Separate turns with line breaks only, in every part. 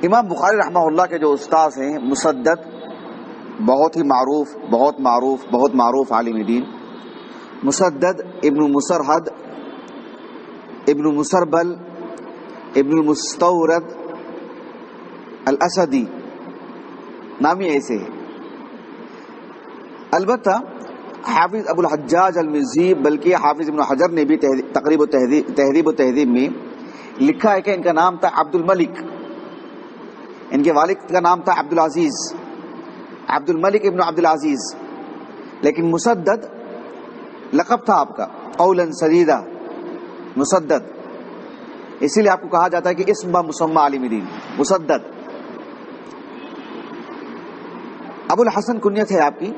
امام بخاری رحمہ اللہ کے جو استاذ ہیں مسدد، بہت ہی معروف عالم دین، مسدد ابن مسرحد ابن مسربل ابن المستورد الاسدی نامی ایسے ہے۔ البتہ حافظ ابو الحجاج المزی، بلکہ حافظ ابن حجر نے بھی تہذیب و تہذیب میں لکھا ہے کہ ان کا نام تھا عبد الملک، ان کے والد کا نام تھا عبد العزیز، عبد الملک ابن عبد العزیز، لیکن مسدد لقب تھا آپ کا، قولا سدیدہ مسدد، اسی لیے آپ کو کہا جاتا ہے کہ اسم مسمى عالم دین مسدد۔ ابو الحسن کنیت ہے آپ کی،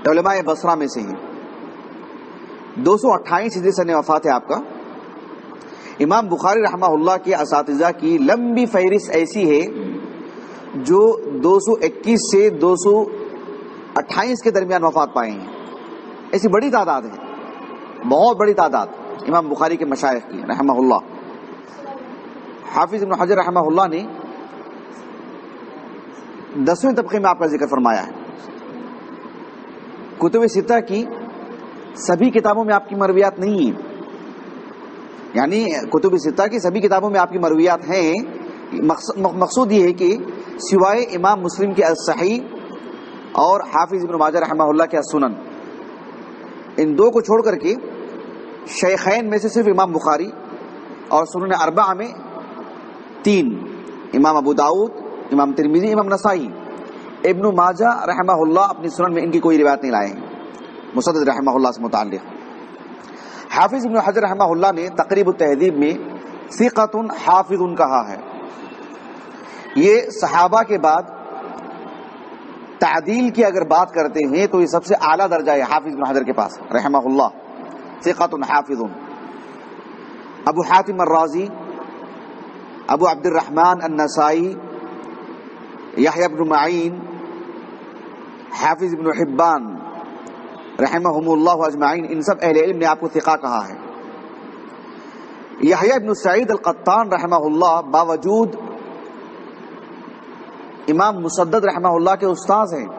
علماء بصرہ میں سے ہیں، 228 ہجری سن وفات ہے آپ کا۔ امام بخاری رحمہ اللہ کے اساتذہ کی لمبی فہرست ایسی ہے جو 221 سے 228 کے درمیان وفات پائے ہیں، ایسی بڑی تعداد ہے، بہت بڑی تعداد امام بخاری کے مشائخ کی رحمہ اللہ۔ حافظ ابن حجر رحمہ اللہ نے 10ویں طبقے میں آپ کا ذکر فرمایا ہے۔ کتب ستہ کی سبھی کتابوں میں آپ کی مرویات نہیں ہیں، یعنی کتب ستہ کی سبھی کتابوں میں آپ کی مرویات ہیں، مقصود یہ ہے کہ سوائے امام مسلم کے الصحیح اور حافظ ابن ماجہ رحمہ اللہ کے السنن، ان دو کو چھوڑ کر کے شیخین میں سے صرف امام بخاری اور سنن اربعہ میں 3، امام ابو داؤد، امام ترمذی، امام نسائی، ابن ماجہ رحمہ اللہ اپنی سنن میں ان کی کوئی روایت نہیں لائے ہیں مسدد رحمہ اللہ سے متعلق۔ حافظ ابن حجر رحمہ اللہ نے تقریب التہذیب میں ثقۃ حافظ کہا ہے۔ یہ صحابہ کے بعد تعدیل کی اگر بات کرتے ہیں تو یہ سب سے اعلیٰ درجہ ہے حافظ ابن حجر کے پاس رحمہ اللہ، ثقۃ حافظ۔ ابو حاتم الرازی، ابو عبد الرحمن النسائی، یحییٰ بن معین، حافظ ابن حبان رحمہم اللہ اجمعین، ان سب اہل علم نے آپ کو ثقہ کہا ہے۔ یحییٰ بن سعید القطان رحمہ اللہ باوجود امام مسدد رحمہ اللہ کے استاذ ہیں،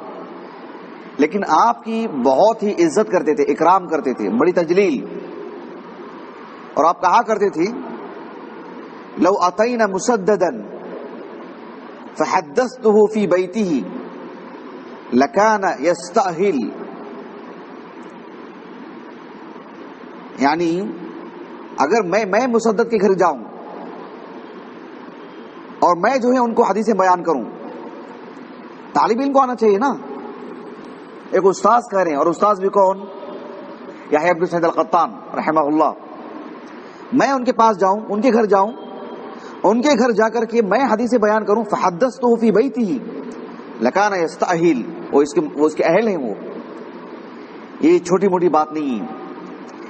لیکن آپ کی بہت ہی عزت کرتے تھے، اکرام کرتے تھے، بڑی تجلیل، اور آپ کہا کرتے تھے لو اتینا مسددا فحدثته في بيته لكان يستأهل، یعنی اگر میں مسدد کے گھر جاؤں اور میں جو ہے ان کو حدیثیں بیان کروں، طالب علم کو آنا چاہیے نا، ایک استاذ کہہ رہے ہیں، اور استاذ بھی کون؟ یحییٰ بن سعید القطان رحمہ اللہ، میں ان کے پاس جاؤں، ان کے گھر جاؤں، ان کے گھر جا کر کے میں حدیثیں بیان کروں، فحدثته فی بیتہ لکان یستأہل، وہ اس کے اہل ہیں، وہ یہ چھوٹی موٹی بات نہیں ہے،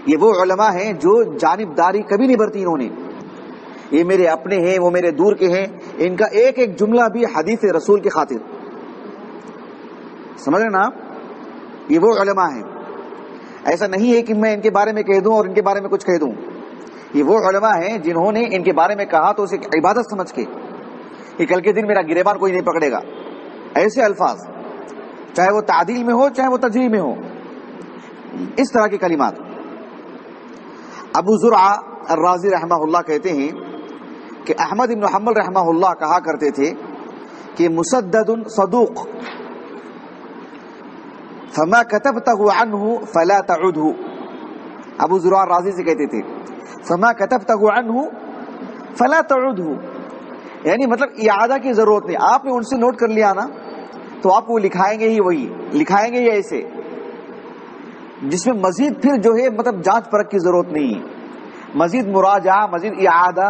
یہ وہ علماء ہیں جو جانبداری کبھی نہیں برتی انہوں نے، یہ میرے اپنے ہیں، وہ میرے دور کے ہیں، ان کا ایک ایک جملہ بھی حدیث رسول کی خاطر، سمجھ رہے نا آپ؟ یہ وہ علماء ہیں، ایسا نہیں ہے کہ میں ان کے بارے میں کہہ دوں اور ان کے بارے میں کچھ کہہ دوں، یہ وہ علماء ہیں جنہوں نے ان کے بارے میں کہا تو اسے عبادت سمجھ کے کہ کل کے دن میرا گریبان کوئی نہیں پکڑے گا، ایسے الفاظ، چاہے وہ تعدیل میں ہو چاہے وہ تجریح میں ہو، اس طرح کے کلمات۔ ابو زرعہ الرازی رحمہ اللہ کہتے ہیں کہ احمد بن حنبل رحمہ اللہ کہا کرتے تھے کہ مسدد صدوق فما كتبته عنه فلا تعده، ابو زرعہ الرازی سے کہتے تھے فما كتبته عنه فلا تعده، یعنی مطلب اعادہ کی ضرورت نہیں، آپ نے ان سے نوٹ کر لیا نا تو آپ کو لکھائیں گے ہی، وہی لکھائیں گے ہی ایسے، جس میں مزید پھر جو ہے مطلب جانچ پرکھ کی ضرورت نہیں ہے، مزید مراجعہ، مزید اعادہ،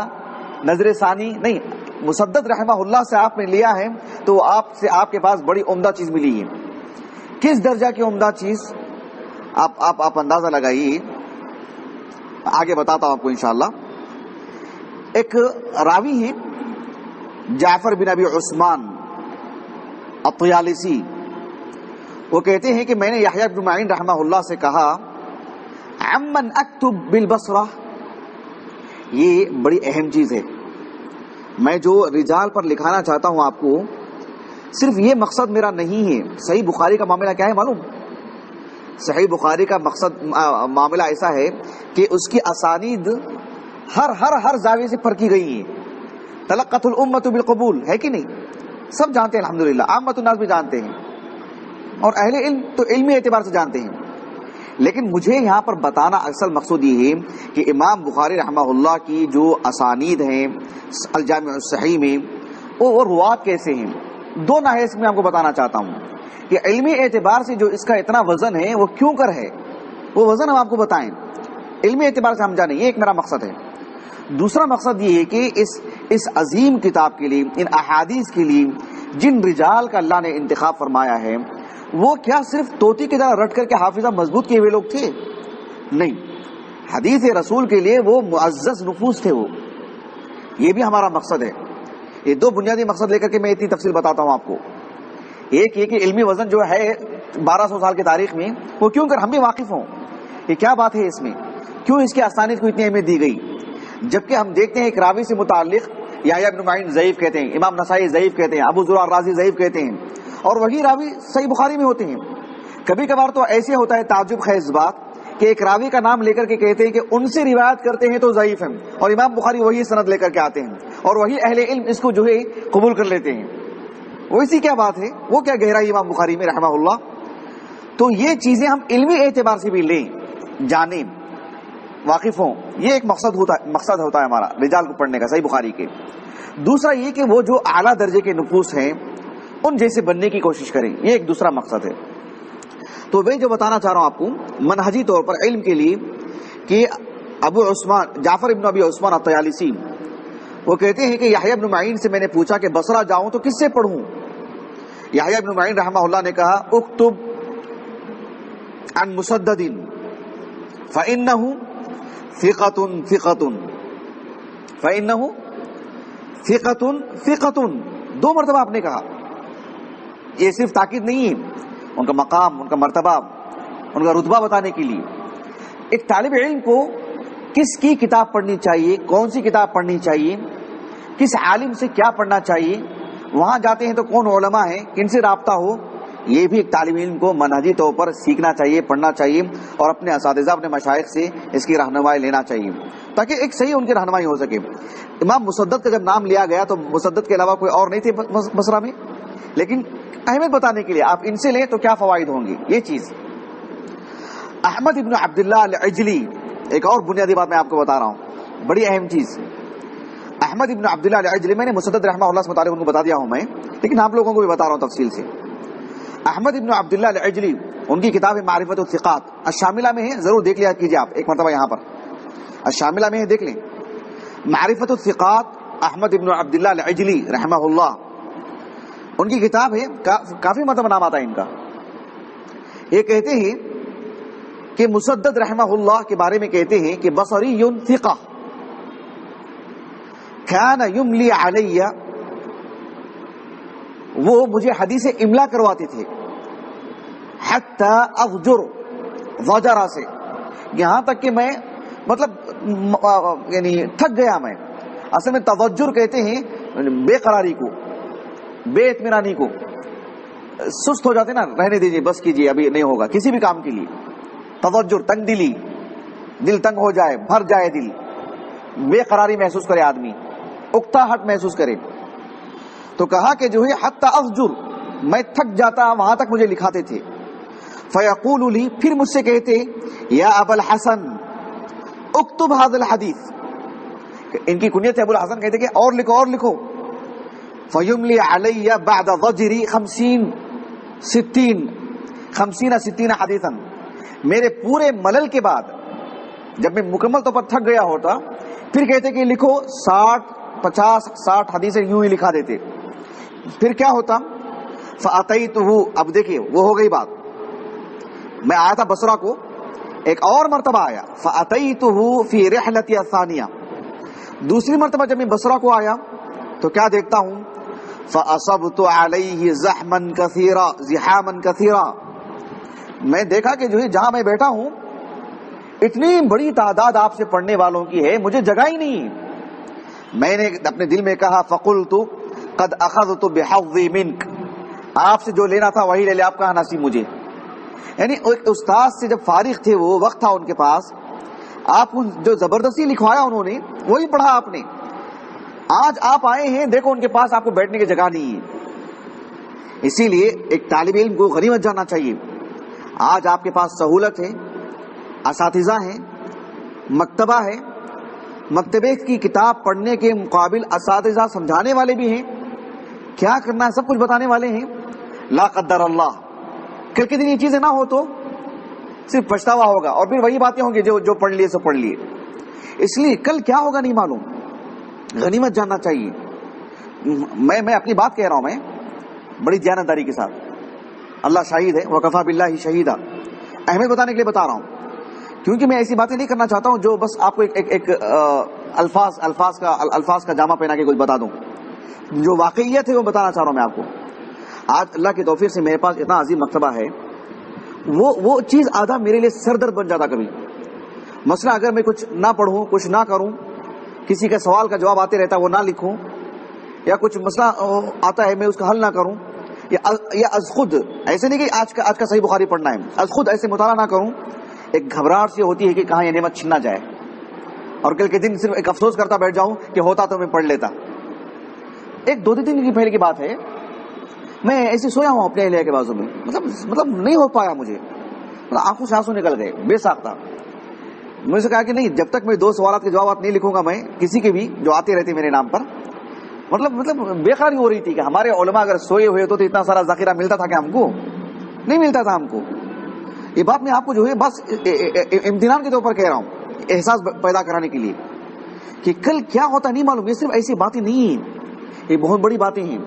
نظر ثانی نہیں۔ مسدد رحمہ اللہ سے آپ نے لیا ہے تو آپ کے پاس بڑی عمدہ چیز ملی ہے، کس درجہ کی عمدہ چیز آپ اندازہ لگائیے، آگے بتاتا ہوں آپ کو انشاءاللہ۔ ایک راوی ہیں جعفر بن ابی عثمان الطیالسی، وہ کہتے ہیں کہ میں نے یحییٰ بن معین رحمہ اللہ سے کہا عمن اکتب بالبصرہ، یہ بڑی اہم چیز ہے، میں جو رجال پر لکھانا چاہتا ہوں آپ کو، صرف یہ مقصد میرا نہیں ہے۔ صحیح بخاری کا معاملہ کیا ہے معلوم؟ صحیح بخاری کا مقصد معاملہ ایسا ہے کہ اس کی اسانید ہر زاویے سے پرکھی گئی ہیں۔ تلقت الامت بالقبول، ہے کہ نہیں؟ سب جانتے ہیں الحمدللہ، عامت الناس بھی جانتے ہیں، اور اہل علم تو علمی اعتبار سے جانتے ہیں۔ لیکن مجھے یہاں پر بتانا اصل مقصود یہ ہے کہ امام بخاری رحمہ اللہ کی جو اسانید ہیں الجامع الصحیح میں، وہ روات کیسے ہیں، دو ناحیے سے میں آپ کو بتانا چاہتا ہوں کہ علمی اعتبار سے جو اس کا اتنا وزن ہے وہ کیوں کر ہے، وہ وزن ہم آپ کو بتائیں، علمی اعتبار سے ہم جانیں، یہ ایک میرا مقصد ہے۔ دوسرا مقصد یہ ہے کہ اس عظیم کتاب کے لیے، ان احادیث کے لیے جن رجال کا اللہ نے انتخاب فرمایا ہے، وہ کیا صرف طوطی کی طرح رٹ کر کے حافظہ مضبوط کیے ہوئے لوگ تھے؟ نہیں، حدیث رسول کے لیے وہ معزز نفوس تھے۔ وہ یہ بھی ہمارا مقصد ہے۔ یہ دو بنیادی مقصد لے کر کے میں اتنی تفصیل بتاتا ہوں آپ کو۔ ایک یہ کہ علمی وزن جو ہے 1200 سال کی تاریخ میں، وہ کیوں کر ہم بھی واقف ہوں، یہ کیا بات ہے اس میں، کیوں اس کے اسانید کو اتنی اہمیت دی گئی، جبکہ ہم دیکھتے ہیں ایک راوی سے متعلق یحییٰ بن معین ضعیف کہتے ہیں، امام نسائی ضعیف کہتے ہیں، ابو زرع الرازی ضعیف کہتے ہیں، اور وہی راوی صحیح بخاری میں ہوتے ہیں۔ کبھی کبھار تو ایسے ہوتا ہے تعجب خیز بات کہ ایک راوی کا نام لے کر کے کہتے ہیں کہ ان سے روایت کرتے ہیں تو ضعیف ہیں، اور امام بخاری وہی سند لے کر کے آتے ہیں، اور وہی اہل علم اس کو جو ہے قبول کر لیتے ہیں۔ ویسی کیا بات ہے، وہ کیا گہرائی امام بخاری میں رحمہ اللہ۔ تو یہ چیزیں ہم علمی اعتبار سے بھی لیں، جانیں، واقف ہوں، یہ ایک مقصد ہوتا ہے ہمارا رجال کو پڑھنے کا صحیح بخاری کے۔ دوسرا یہ کہ وہ جو اعلیٰ درجے کے نفوس ہیں ان جیسے بننے کی کوشش کریں، یہ ایک دوسرا مقصد ہے۔ تو میں جو بتانا چاہ رہا ہوں آپ کو منہجی طور پر علم کے لیے، کہ ابو عثمان جعفر ابن ابی عثمان الطیالسی وہ کہتے ہیں کہ یحییٰ ابن معین سے میں نے پوچھا کہ بصرہ جاؤں تو کس سے پڑھوں؟ یحییٰ ابن معین رحمہ اللہ نے کہا اکتب عن مسدد فإنہ ثقۃ، دو مرتبہ آپ نے کہا۔ یہ صرف تاکید نہیں ہے، ان کا مقام، ان کا مرتبہ، ان کا رتبہ بتانے کے لیے۔ ایک طالب علم کو کس کی کتاب پڑھنی چاہیے، کون سی کتاب پڑھنی چاہیے، کس عالم سے کیا پڑھنا چاہیے، وہاں جاتے ہیں تو کون علماء ہیں، کن سے رابطہ ہو، یہ بھی ایک طالب علم کو منہجی طور پر سیکھنا چاہیے، پڑھنا چاہیے، اور اپنے اساتذہ، اپنے مشائخ سے اس کی رہنمائی لینا چاہیے، تاکہ ایک صحیح ان کی رہنمائی ہو سکے۔ امام مسدد کا جب نام لیا گیا تو مسدد کے علاوہ کوئی اور نہیں تھے بصرہ میں، لیکن اہمیت بتانے کے لیے آپ ان سے لیں تو کیا فوائد ہوں گے، یہ چیز۔ احمد ابن عبداللہ العجلی، ایک اور بنیادی بات میں آپ کو بتا رہا ہوں، بڑی اہم چیز۔ احمد ابن عبداللہ العجلی، میں نے مسدد رحمہ اللہ سے متعلق ان کو بتا دیا ہوں میں، لیکن آپ لوگوں کو بھی بتا رہا ہوں تفصیل سے۔ احمد ابن عبداللہ العجلی، ان کی کتاب ہے معرفت الثقات، الشاملہ میں ہے، ضرور دیکھ لیا کیجیے آپ ایک مرتبہ، یہاں پر الشاملہ میں ہے، دیکھ لیں معرفت الثقات، احمد ابن عبداللہ العجلی رحمہ اللہ، ان کی کتاب ہے، کافی مرتبہ نام آتا ہے ان کا۔ یہ کہتے ہیں کہ مسدد رحمہ اللہ کے بارے میں کہتے ہیں کہ بصری ثقہ کان یملی علی، وہ مجھے حدیث املا کرواتے تھے، حتی افجر، ضجرہ سے، یہاں تک کہ میں مطلب یعنی تھک گیا میں۔ اصل میں تضجر کہتے ہیں بے قراری کو، بے اطمینانی کو، سست ہو جاتے نا، رہنے دیجیے، بس کیجیے، ابھی نہیں ہوگا کسی بھی کام کے لیے۔ تضجر، تنگ دلی، دل تنگ ہو جائے، بھر جائے دل، بے قراری محسوس کرے آدمی، اکتاہٹ محسوس کرے۔ تو کہا کہ جو ہے حتی افجر، میں تھک جاتا، وہاں تک مجھے لکھاتے تھے۔ فیقول لی، پھر مجھ سے کہتے یا ابا الحسن اکتب ھذا الحدیث، ان کی کنیت ہے ابو الحسن، کہتے کہ اور لکھو اور لکھو۔ فیملی علی بعد ضجری 50 حدیثا، میرے پورے ملل کے بعد جب میں مکمل طور پر تھک گیا ہوتا، پھر کہتے کہ لکھو 60 حدیثیں، یوں ہی لکھا دیتے۔ پھر کیا ہوتا، فاتیتہ، اب دیکھیے وہ ہو گئی بات، میں آیا تھا بصرہ کو، ایک اور مرتبہ آیا، فاتیتہ فی رحلتی الثانیہ، دوسری مرتبہ جب میں بصرہ کو آیا تو کیا دیکھتا ہوں، فاصبت علیہ زحما کثیرا، میں دیکھا کہ جو ہے جہاں میں بیٹھا ہوں اتنی بڑی تعداد آپ سے پڑھنے والوں کی ہے، مجھے جگہ ہی نہیں، میں نے اپنے دل میں کہا فقلت قد اخذت بحظی منک، آپ سے جو لینا تھا وہی لے لے، آپ کہاں نصیب مجھے. یعنی ایک استاد سے جب فارغ تھے، وہ وقت تھا ان کے پاس، آپ جو زبردستی لکھوایا انہوں نے وہی پڑھا آپ نے. آج آپ آئے ہیں، دیکھو ان کے پاس آپ کو بیٹھنے کی جگہ نہیں ہے. اسی لیے ایک طالب علم کو غنیمت جاننا چاہیے. آج آپ کے پاس سہولت ہے، اساتذہ ہیں، مکتبہ ہے، مکتبے کی کتاب پڑھنے کے مقابل اساتذہ سمجھانے والے بھی ہیں، کیا کرنا ہے سب کچھ بتانے والے ہیں. لا قدر اللہ کل کے دن یہ چیزیں نہ ہو تو صرف پچھتاوا ہوگا، اور پھر وہی باتیں ہوں گی جو پڑھ لیے سو پڑھ لیے. اس لیے کل کیا ہوگا نہیں معلوم، غنیمت جاننا چاہیے. میں اپنی بات کہہ رہا ہوں، میں بڑی دیانتداری کے ساتھ، اللہ شاہد ہے، وکفا باللہ شہیدہ، اہمیت بتانے کے لیے بتا رہا ہوں. کیونکہ میں ایسی باتیں نہیں کرنا چاہتا ہوں جو بس آپ کو ایک الفاظ کا جامع پہنا کے کچھ بتا دوں. جو واقعیت ہے وہ بتانا چاہ رہا ہوں میں آپ کو. آج اللہ کی توفیق سے میرے پاس اتنا عظیم مکتبہ ہے، وہ چیز آدھا میرے لیے سر درد بن جاتا کبھی. مثلا اگر میں کچھ نہ پڑھوں، کچھ نہ کروں، کسی کا سوال کا جواب آتے رہتا وہ نہ لکھوں، یا کچھ مسئلہ آتا ہے میں اس کا حل نہ کروں، یا از خود ایسے نہیں کہ آج کا صحیح بخاری پڑھنا ہے، از خود ایسے مطالعہ نہ کروں، ایک گھبراہٹ سی ہوتی ہے کہ کہاں یہ نعمت چھن نہ جائے، اور کل کے دن صرف ایک افسوس کرتا بیٹھ جاؤں کہ ہوتا تو میں پڑھ لیتا. ایک دو دن کی پہلے کی بات ہے، میں ایسے سویا ہوں اپنے اہلیہ کے بازو میں، مطلب نہیں ہو پایا مجھے، آنکھوں سے آنسو نکل گئے بے ساختہ. مجھ سے کہا کہ نہیں، جب تک میں 2 سوالات کے جوابات نہیں لکھوں گا میں کسی کے بھی جو آتے رہتے میرے نام پر، مطلب بے قراری ہو رہی تھی کہ ہمارے علماء اگر سوئے ہوئے تو اتنا سارا ذخیرہ ملتا تھا کہ ہم کو نہیں ملتا تھا. ہم کو یہ بات میں آپ کو جو ہے بس امتحان کے طور پر کہہ رہا ہوں، احساس پیدا کرانے کے لیے کہ کل کیا ہوتا نہیں معلوم. یہ صرف ایسی باتیں نہیں ہیں، یہ بہت بڑی باتیں ہیں.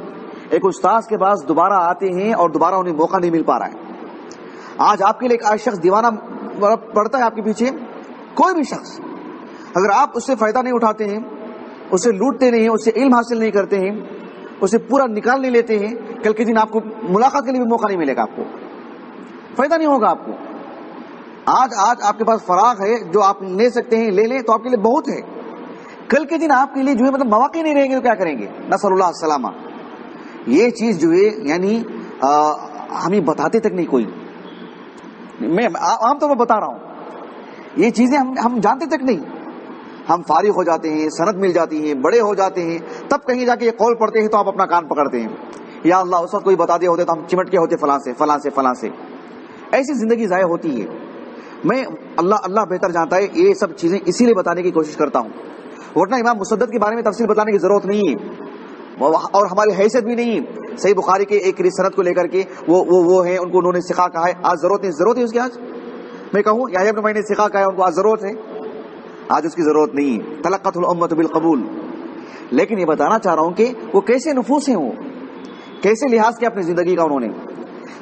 ایک استاذ کے پاس دوبارہ آتے ہیں اور دوبارہ انہیں موقع نہیں مل پا رہا ہے. آج آپ کے لیے ایک شخص دیوانہ پڑتا ہے آپ کے پیچھے، کوئی بھی شخص، اگر آپ اس سے فائدہ نہیں اٹھاتے ہیں، اسے لوٹتے نہیں ہیں، اس سے علم حاصل نہیں کرتے ہیں، اسے پورا نکال نہیں لیتے ہیں، کل کے دن آپ کو ملاقات کے لیے بھی موقع نہیں ملے گا، آپ کو فائدہ نہیں ہوگا. آپ کو آج آپ کے پاس فراغ ہے، جو آپ لے سکتے ہیں لے لیں تو آپ کے لیے بہت ہے. کل کے دن آپ کے لیے جو ہے مواقع نہیں رہیں گے تو کیا کریں گے؟ نسأل اللہ السلامہ. یہ چیز جو ہے یعنی ہمیں بتاتے تک نہیں کوئی، میں عام طور پر بتا رہا ہوں، یہ چیزیں ہم جانتے تک نہیں. ہم فارغ ہو جاتے ہیں، سند مل جاتی ہے، بڑے ہو جاتے ہیں، تب کہیں جا کے یہ قول پڑھتے ہیں تو آپ اپنا کان پکڑتے ہیں، یا اللہ اس وقت کوئی بتا دیا ہوتے تو ہم چمٹ کے ہوتے فلاں سے. ایسی زندگی ضائع ہوتی ہے. میں اللہ بہتر جانتا ہے، یہ سب چیزیں اسی لیے بتانے کی کوشش کرتا ہوں، ورنہ امام مسدد کے بارے میں تفصیل بتانے کی ضرورت نہیں ہے، اور ہماری حیثیت بھی نہیں ہے. صحیح بخاری کے ایک سند کو لے کر کے وہ ہیں، ان کو انہوں نے سکھا کہا ہے، آج ضرورت ہے اس کی. آج میں کہوں یحییٰ ابن معین نے سکھا کہا ہے، ان کو آج ضرورت ہے؟ آج اس کی ضرورت نہیں ہے. تلقت الامۃ بالقبول. لیکن یہ بتانا چاہ رہا ہوں کہ وہ کیسے نفوس ہیں، وہ کیسے لحاظ کیا اپنی زندگی کا انہوں نے.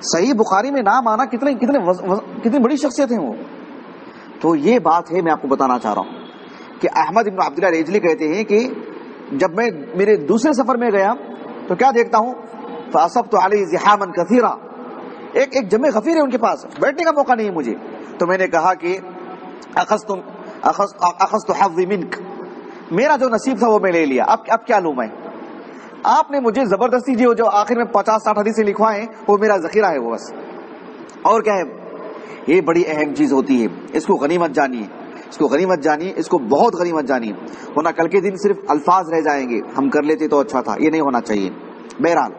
صحیح بخاری میں نام آنا کتنی بڑی شخصیت ہیں وہ. تو یہ بات ہے، میں آپ کو بتانا چاہ رہا ہوں کہ احمد بن عبداللہ العجلی کہتے ہیں کہ جب میں میرے دوسرے سفر میں گیا تو کیا دیکھتا ہوں، فاصبت علیہ زحاما کثیرا، ایک جمع غفیر ہے ان کے پاس، بیٹھنے کا موقع نہیں ہے مجھے. تو میں نے کہا کہ اخذت حظی منک، میرا جو نصیب تھا وہ میں لے لیا، اب کیا لوں میں. آپ نے مجھے زبردستی جو آخر میں 50-60 حدیثیں لکھوائے ہیں وہ میرا ذخیرہ ہے، وہ بس اور کیا ہے. یہ بڑی اہم چیز ہوتی ہے، اس کو غنیمت جانیے، اس کو بہت غنیمت جانیے، ورنہ کل کے دن صرف الفاظ رہ جائیں گے، ہم کر لیتے تو اچھا تھا، یہ نہیں ہونا چاہیے. بہرحال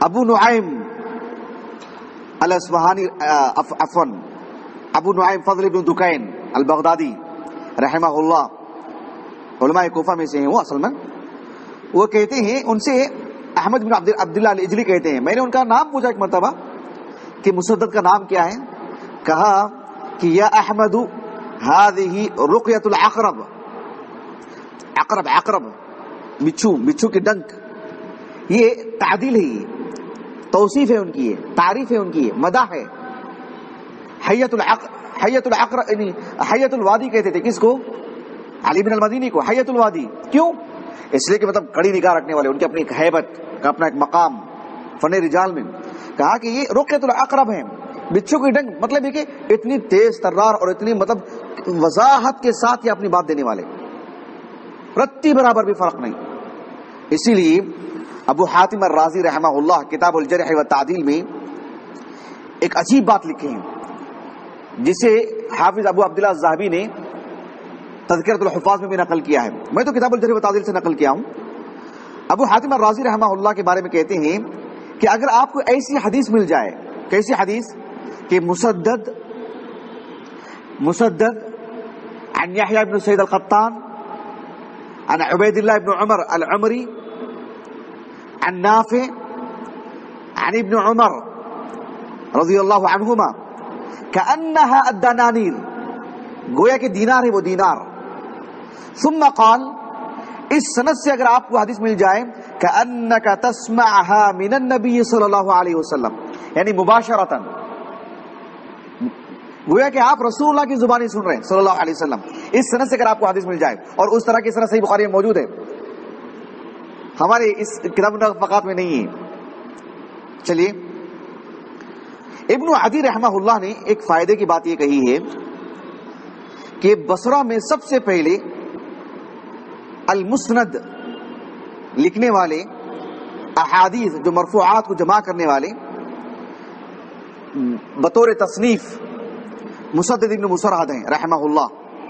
ابو نعیم الاصفہانی، ابو نعیم فضل بن دکین البغدادی رحمہ اللہ، علماء کوفہ میں سے ہیں وہ اصل میں. وہ کہتے ہیں، ان سے احمد بن عبداللہ العجلی کہتے ہیں، میں نے ان کا نام پوچھا ایک مرتبہ کہ مسدد کا نام کیا ہے. کہا کہ یا احمد هذه رقیۃ العقرب، عقرب بچھو کی ڈنک، یہ تعدیل ہے، یہ توصیف ہے ان کی، یہ تعریف ہے ان کی، مدح ہے. حیۃ العقرب یعنی حیۃ الوادی کہتے تھے کس کو؟ علی بن المدینی کو حیۃ الوادی. کیوں؟ اس لیے کہ مطلب کڑی نگاہ رکھنے والے، ان کی اپنی ایک ہیبت کا اپنا ایک مقام فن رجال میں. کہا کہ یہ رقیۃ العقرب ہے، بچھو کی ڈنک، مطلب یہ کہ اتنی تیز ترار اور اتنی مطلب وضاحت کے ساتھ یہ اپنی بات دینے والے. رتی برابر بھی فرق نہیں. اسی لیے ابو حاتم الرازی رحمہ اللہ کتاب الجرح والتعدیل میں ایک عجیب بات لکھے ہیں جسے حافظ ابو عبداللہ الذہبی نے تذکرۃ الحفاظ میں بھی نقل کیا ہے. میں تو کتاب الجرح والتعدیل سے نقل کیا ہوں. ابو حاتم الرازی رحمہ اللہ کے بارے میں کہتے ہیں کہ اگر آپ کو ایسی حدیث مل جائے, کیسی حدیث کہ مسدد عن یحییٰ بن سعید القطان عن عبید اللہ بن عمر العمری عن نافع عن ابن عمر رضی اللہ عنہما کأنہا الدنانیر, گویا کہ دینار ہے وہ دینار. ثم قال, اس سند سے اگر آپ کو حدیث مل جائے کأنک تسمعها من النبی صلی اللہ علیہ وسلم, یعنی مباشرتاً, گویا کہ آپ رسول اللہ کی زبانی سن رہے ہیں صلی اللہ علیہ وسلم, اس سند سے اگر آپ کو حدیث مل جائے, اور اس طرح کی سند صحیح بخاری میں موجود ہے, ہمارے اس کتاب الرفقات میں نہیں ہے. چلیے, ابن عدی رحمہ اللہ نے ایک فائدے کی بات یہ کہی ہے کہ بصرہ میں سب سے پہلے المسند لکھنے والے, احادیث جو مرفوعات کو جمع کرنے والے, بطور تصنیف مسدد ابن مسرہد ہیں رحمہ اللہ.